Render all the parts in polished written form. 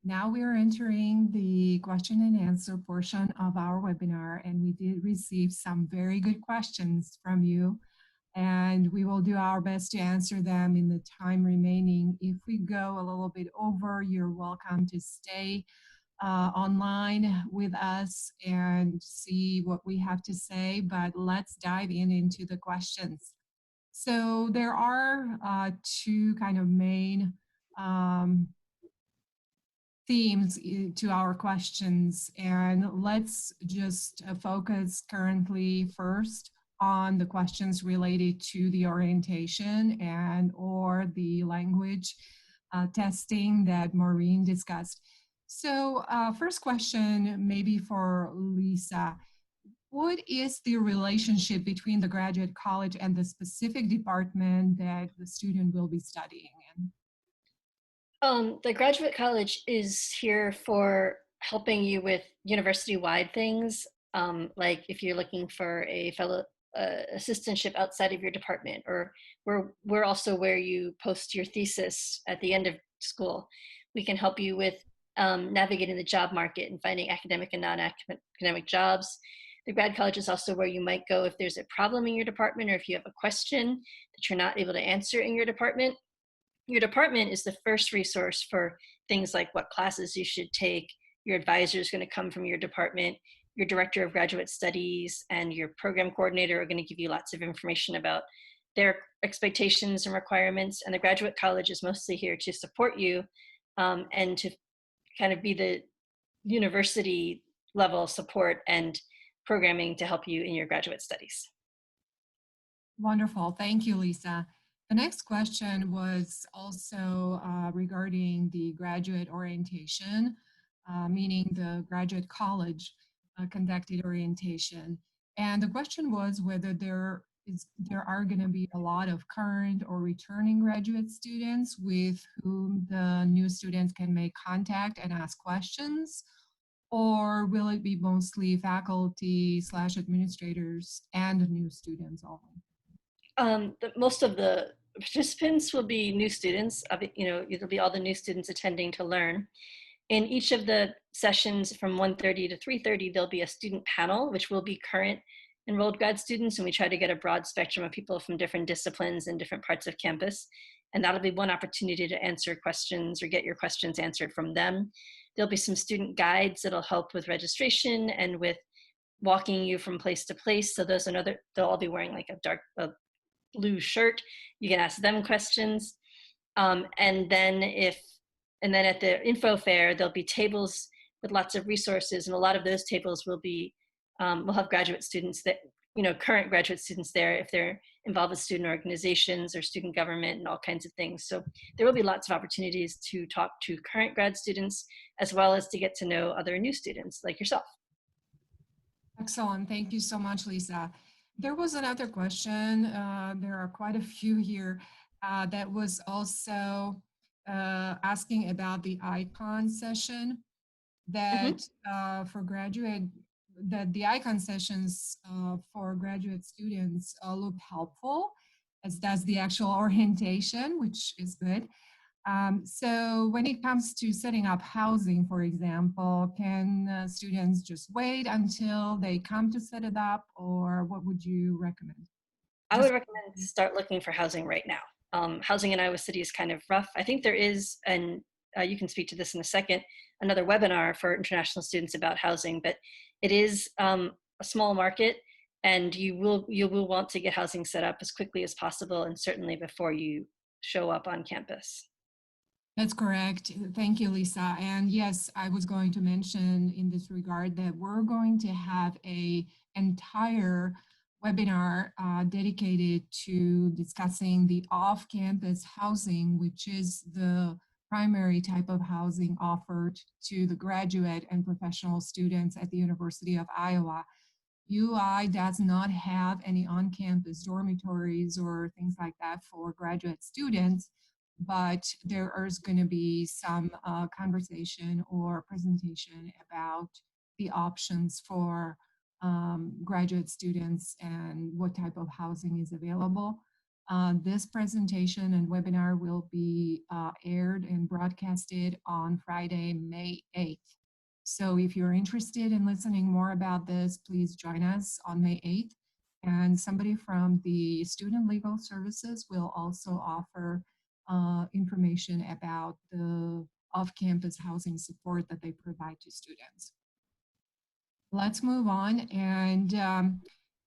Now we are entering the question and answer portion of our webinar, and we did receive some very good questions from you, and we will do our best to answer them in the time remaining. If we go a little bit over, you're welcome to stay online with us and see what we have to say, but let's dive into the questions. So there are two kind of main um, themes to our questions, and let's just focus currently first on the questions related to the orientation and or the language testing that Maureen discussed. So first question maybe for Lisa. What is the relationship between the graduate college and the specific department that the student will be studying in? The graduate college is here for helping you with university-wide things, like if you're looking for a fellow assistantship outside of your department, or we're also where you post your thesis at the end of school. We can help you with navigating the job market and finding academic and non-academic jobs. The grad college is also where you might go if there's a problem in your department, or if you have a question that you're not able to answer in your department. Your department is the first resource for things like what classes you should take. Your advisor is going to come from your department. Your director of graduate studies and your program coordinator are going to give you lots of information about their expectations and requirements. And the graduate college is mostly here to support you and to kind of be the university level support and programming to help you in your graduate studies. Wonderful. Thank you, Lisa. The next question was also regarding the graduate orientation, meaning the graduate college conducted orientation. And the question was whether there are going to be a lot of current or returning graduate students with whom the new students can make contact and ask questions, or will it be mostly faculty / administrators and new students only? Most of the participants will be new students. It'll be all the new students attending to learn. In each of the sessions from 1:30 to 3:30, there'll be a student panel, which will be current enrolled grad students, and we try to get a broad spectrum of people from different disciplines and different parts of campus. And that'll be one opportunity to answer questions or get your questions answered from them. There'll be some student guides that'll help with registration and with walking you from place to place. So those are another, they'll all be wearing like a blue shirt. You can ask them questions. And then at the info fair, there'll be tables with lots of resources, and a lot of those tables will be, we'll have graduate students that, current graduate students there if they're involved with student organizations or student government and all kinds of things. So there will be lots of opportunities to talk to current grad students, as well as to get to know other new students like yourself. Excellent. Thank you so much, Lisa. There was another question. There are quite a few here that was also asking about the icon session that for graduate, that the icon sessions for graduate students look helpful, as does the actual orientation, which is good. So when it comes to setting up housing, for example, can students just wait until they come to set it up, or what would you recommend? I would recommend start looking for housing right now. Housing in Iowa City is kind of rough. I think there is, and you can speak to this in a second, another webinar for international students about housing, but it is a small market, and you will want to get housing set up as quickly as possible, and certainly before you show up on campus. That's correct. Thank you, Lisa. And yes, I was going to mention in this regard that we're going to have an entire webinar dedicated to discussing the off-campus housing, which is the primary type of housing offered to the graduate and professional students at the University of Iowa. UI does not have any on-campus dormitories or things like that for graduate students, but there is going to be some conversation or presentation about the options for graduate students and what type of housing is available. This presentation and webinar will be aired and broadcasted on Friday, May 8th. So if you're interested in listening more about this, please join us on May 8th. And somebody from the Student Legal Services will also offer information about the off-campus housing support that they provide to students. Let's move on. And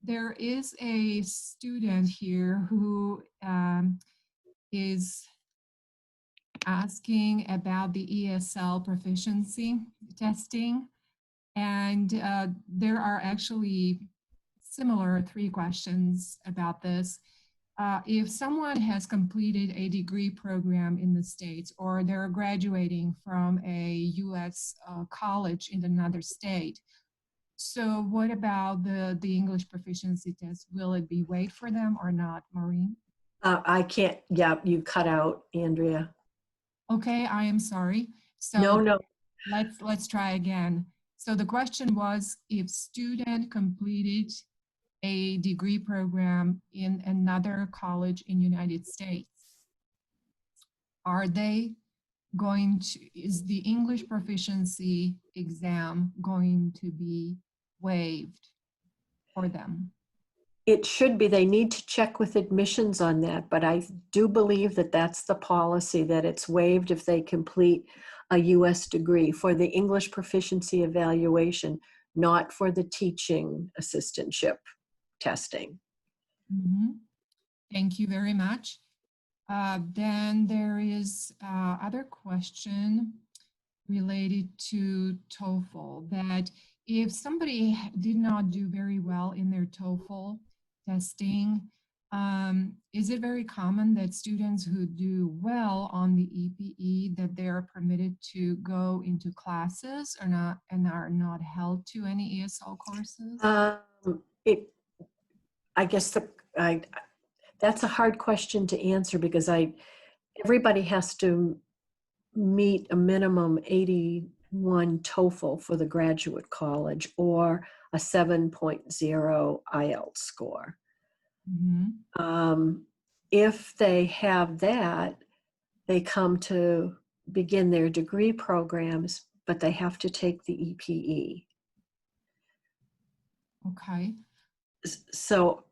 there is a student here who is asking about the ESL proficiency testing. And there are actually similar 3 questions about this. If someone has completed a degree program in the States, or they're graduating from a US college in another state, so what about the English proficiency test? Will it be waived for them or not, Maureen? I can't, yeah, you cut out, Andrea. Okay, I am sorry. So No. let's try again. So the question was, if student completed a degree program in another college in United States, are they going to, is the English proficiency exam going to be waived for them? It should be. They need to check with admissions on that, but I do believe that that's the policy, that it's waived if they complete a US degree for the English proficiency evaluation, not for the teaching assistantship testing. Mhm. Thank you very much. Then there is other question related to TOEFL, that if somebody did not do very well in their TOEFL testing, is it very common that students who do well on the EPE, that they're permitted to go into classes or not, and are not held to any ESL courses? I guess that's a hard question to answer, because everybody has to meet a minimum 81 TOEFL for the graduate college, or a 7.0 IELTS score. Mm-hmm. If they have that, they come to begin their degree programs, but they have to take the EPE. Okay. So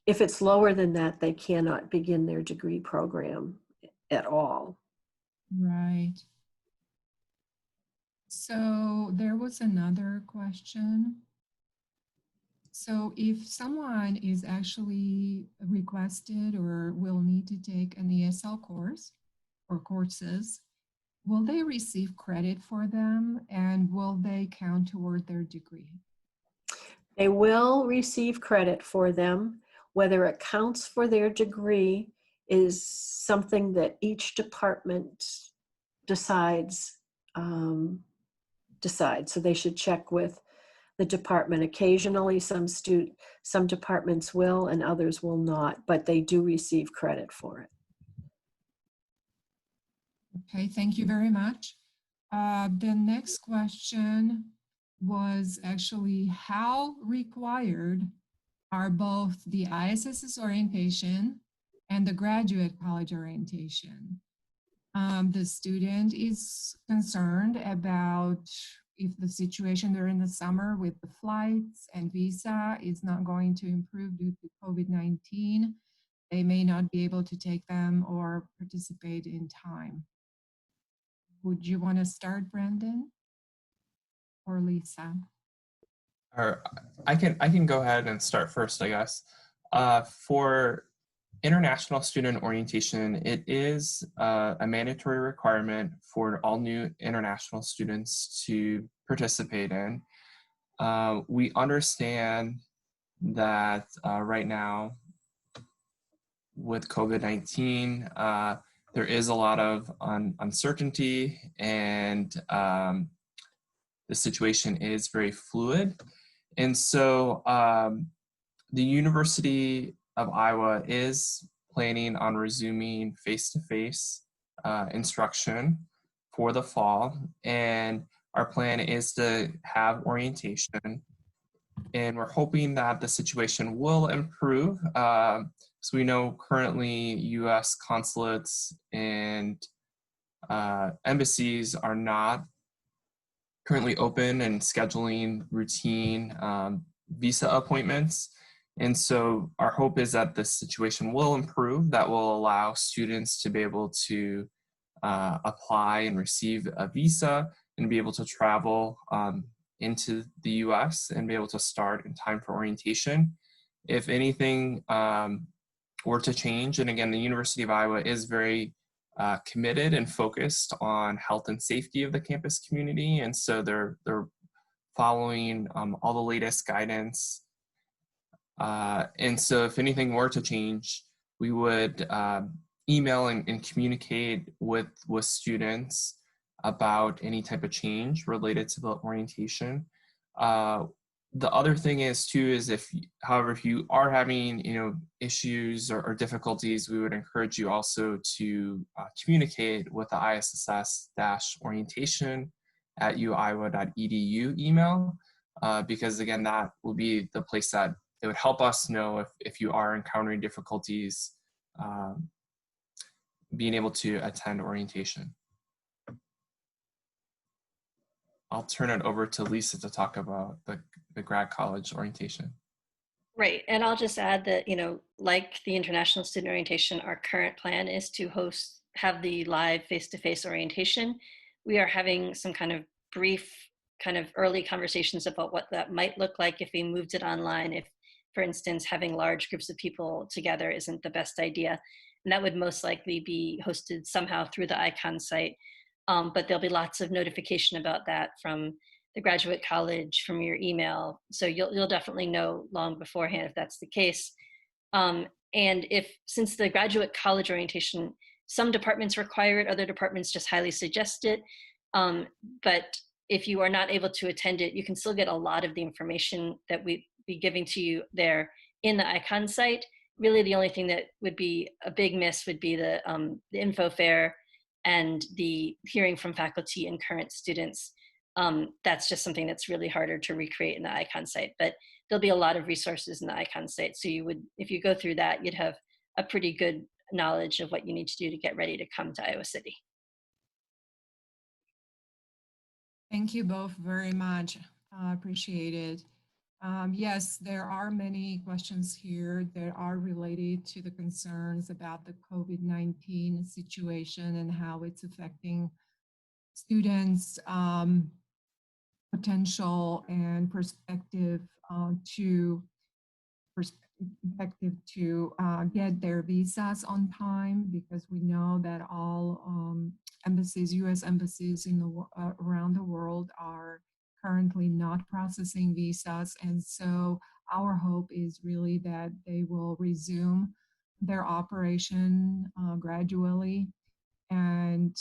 if it's lower than that, they cannot begin their degree program at all. Right. So there was another question. So if someone is actually requested or will need to take an ESL course or courses, will they receive credit for them, and will they count toward their degree? They will receive credit for them. Whether it counts for their degree is something that each department decides. So they should check with the department. Occasionally, some departments will and others will not, but they do receive credit for it. Okay, thank you very much. The next question was actually, how required are both the ISS's orientation and the graduate college orientation? The student is concerned about if the situation during the summer with the flights and visa is not going to improve due to COVID-19. They may not be able to take them or participate in time. Would you want to start, Brandon or Lisa? Or I can go ahead and start first, I guess. For international student orientation, it is a mandatory requirement for all new international students to participate in. We understand that right now with COVID-19, there is a lot of uncertainty, and the situation is very fluid. And so the University of Iowa is planning on resuming face-to-face instruction for the fall. And our plan is to have orientation and we're hoping that the situation will improve. So we know currently U.S. consulates and embassies are not currently open and scheduling routine visa appointments. And so our hope is that the situation will improve, that will allow students to be able to apply and receive a visa and be able to travel into the US and be able to start in time for orientation. If anything were to change, and again, the University of Iowa is very committed and focused on health and safety of the campus community. And so they're following all the latest guidance. And so if anything were to change, we would email and communicate with students about any type of change related to the orientation. The other thing is too, is however, if you are having, issues or difficulties, we would encourage you also to communicate with the ISSS-orientation@uiowa.edu email, because again, that will be the place that it would help us know if you are encountering difficulties being able to attend orientation. I'll turn it over to Lisa to talk about the grad college orientation. Right, and I'll just add that, like the International Student Orientation, our current plan is to have the live face-to-face orientation. We are having some kind of brief, early conversations about what that might look like if we moved it online, if, for instance, having large groups of people together isn't the best idea. And that would most likely be hosted somehow through the ICON site. But there'll be lots of notification about that from the graduate college, from your email. So you'll definitely know long beforehand if that's the case. And since the graduate college orientation, some departments require it, other departments just highly suggest it. But if you are not able to attend it, you can still get a lot of the information that we'd be giving to you there in the ICON site. Really the only thing that would be a big miss would be the info fair and the hearing from faculty and current students. That's just something that's really harder to recreate in the ICON site, but there'll be a lot of resources in the ICON site. So if you go through that, you'd have a pretty good knowledge of what you need to do to get ready to come to Iowa City. Thank you both very much. Appreciate it. Yes, there are many questions here that are related to the concerns about the COVID-19 situation and how it's affecting students' potential and perspective to get their visas on time, because we know that all embassies, U.S. embassies around the world are currently not processing visas. And so our hope is really that they will resume their operation gradually. And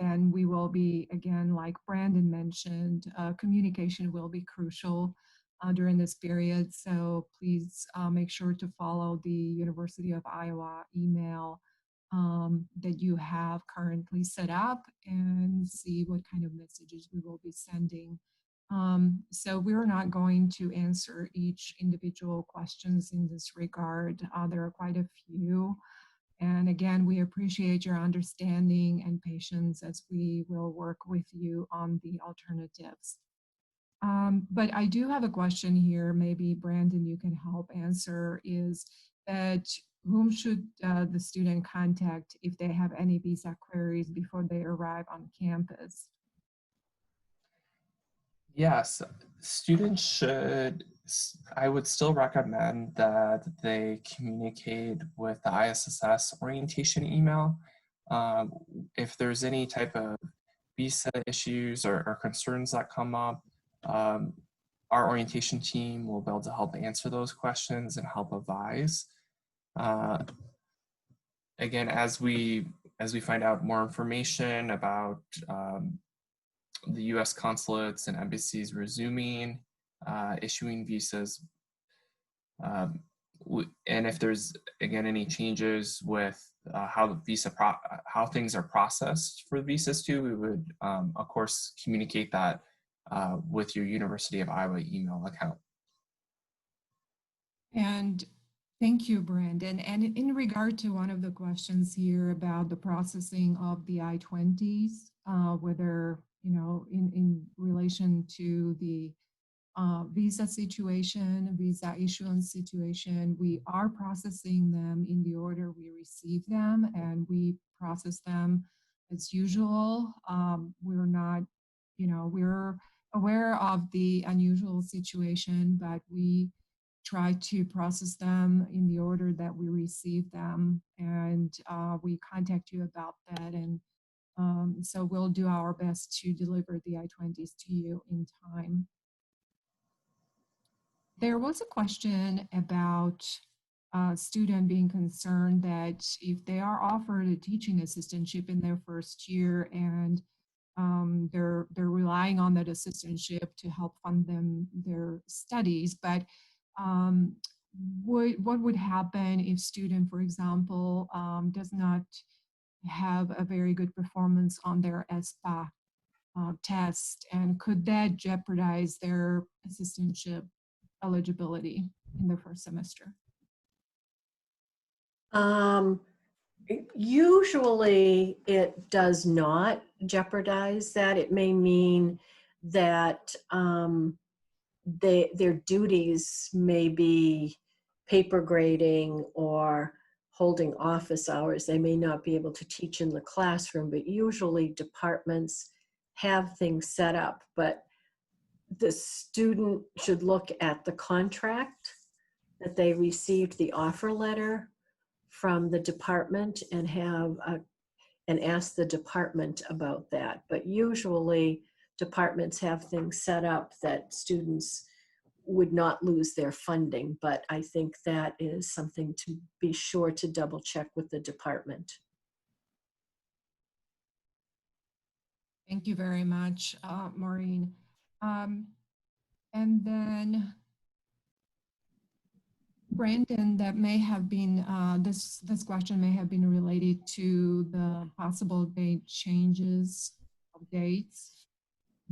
then we will be, again, like Brandon mentioned, communication will be crucial during this period. So please make sure to follow the University of Iowa email that you have currently set up and see what kind of messages we will be sending. So we're not going to answer each individual questions in this regard. There are quite a few. And again, we appreciate your understanding and patience as we will work with you on the alternatives. But I do have a question here, maybe Brandon, you can help answer, is that whom should the student contact if they have any visa queries before they arrive on campus? Yes, students should, I would still recommend that they communicate with the ISSS orientation email. If there's any type of visa issues or concerns that come up, our orientation team will be able to help answer those questions and help advise. Again, as we find out more information about the U.S. consulates and embassies resuming issuing visas, and if there's again any changes with how things are processed for visas too, we would of course communicate that with your University of Iowa email account. And thank you, Brandon. And in regard to one of the questions here about the processing of the I-20s, whether, in relation to the visa situation, visa issuance situation, we are processing them in the order we receive them, and we process them as usual. We're not, we're aware of the unusual situation, but we try to process them in the order that we receive them, and we contact you about that. And so we'll do our best to deliver the I-20s to you in time. There was a question about a student being concerned that if they are offered a teaching assistantship in their first year and they're relying on that assistantship to help fund them their studies, but what would happen if student, for example, does not have a very good performance on their ESPA test, and could that jeopardize their assistantship eligibility in the first semester? Usually it does not jeopardize that. It may mean that their duties may be paper grading or holding office hours. They may not be able to teach in the classroom, but usually departments have things set up. But the student should look at the contract that they received, the offer letter from the department, and ask the department about that. But usually departments have things set up that students would not lose their funding, but I think that is something to be sure to double check with the department. Thank you very much, Maureen. And then Brandon, that may have been, this question may have been related to the possible date changes of dates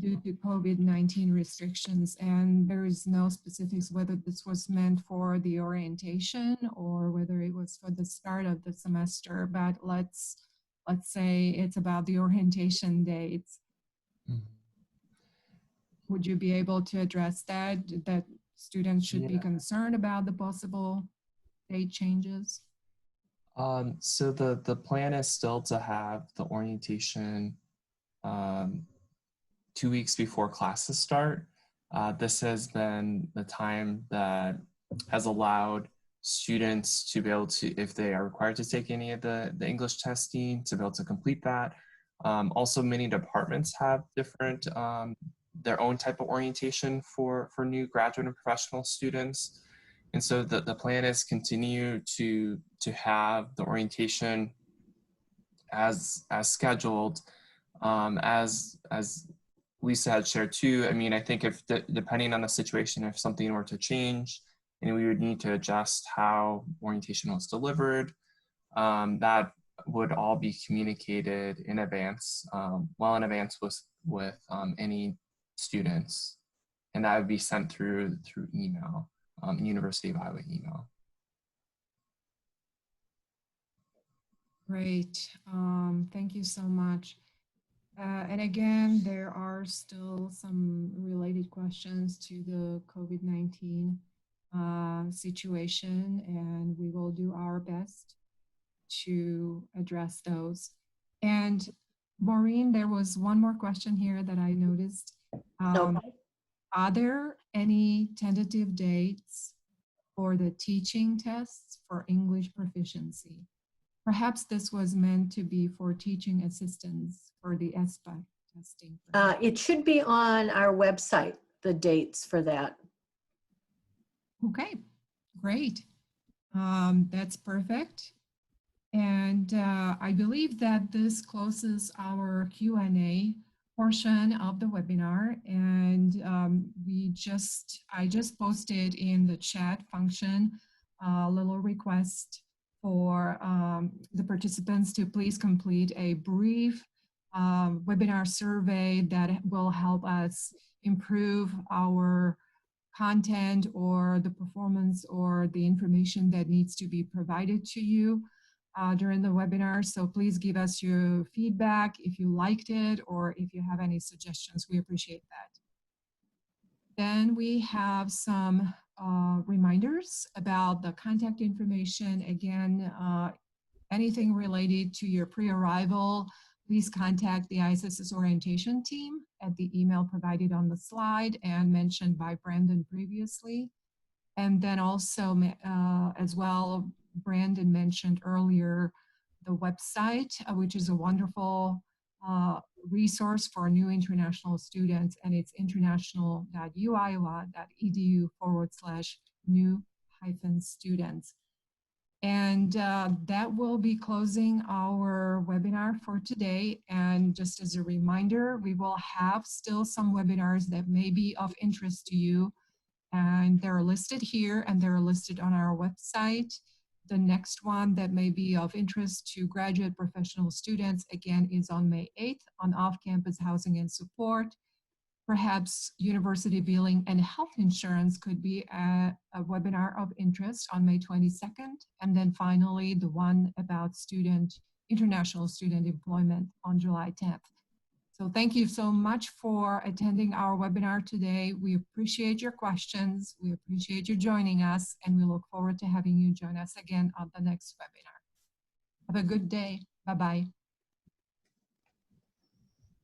due to COVID-19 restrictions, and there is no specifics whether this was meant for the orientation or whether it was for the start of the semester, but let's say it's about the orientation dates. Would you be able to address that students should be concerned about the possible date changes? So the plan is still to have the orientation 2 weeks before classes start. This has been the time that has allowed students to be able to, if they are required to take any of the English testing, to be able to complete that. Also, many departments have different, their own type of orientation for new graduate and professional students. And so the plan is continue to have the orientation as scheduled. As Lisa had shared too, I mean, I think if depending on the situation, if something were to change and we would need to adjust how orientation was delivered, that would all be communicated in advance, well in advance with any students, and that would be sent through email, University of Iowa email. Great, thank you so much. And again, there are still some related questions to the COVID-19 situation, and we will do our best to address those. And Maureen, there was one more question here that I noticed. Are there any tentative dates for the teaching tests for English proficiency? Perhaps this was meant to be for teaching assistants for the ESPA testing. It should be on our website, the dates for that. Okay, great. That's perfect. And I believe that this closes our Q&A portion of the webinar. And I just posted in the chat function a little request for the participants to please complete a brief webinar survey that will help us improve our content or the performance or the information that needs to be provided to you during the webinar. So please give us your feedback if you liked it or if you have any suggestions. We appreciate that. Then we have some reminders about the contact information. Again, anything related to your pre-arrival, please contact the ISS's orientation team at the email provided on the slide and mentioned by Brandon previously. And then also as well, Brandon mentioned earlier the website, which is a wonderful resource for new international students, and it's international.uiowa.edu/new-students. And that will be closing our webinar for today. And just as a reminder, we will have still some webinars that may be of interest to you. And they're listed here and they're listed on our website. The next one that may be of interest to graduate professional students, again, is on May 8th on off-campus housing and support. Perhaps university billing and health insurance could be a webinar of interest on May 22nd. And then finally, the one about international student employment on July 10th. So thank you so much for attending our webinar today. We appreciate your questions. We appreciate you joining us, and we look forward to having you join us again on the next webinar. Have a good day. Bye-bye.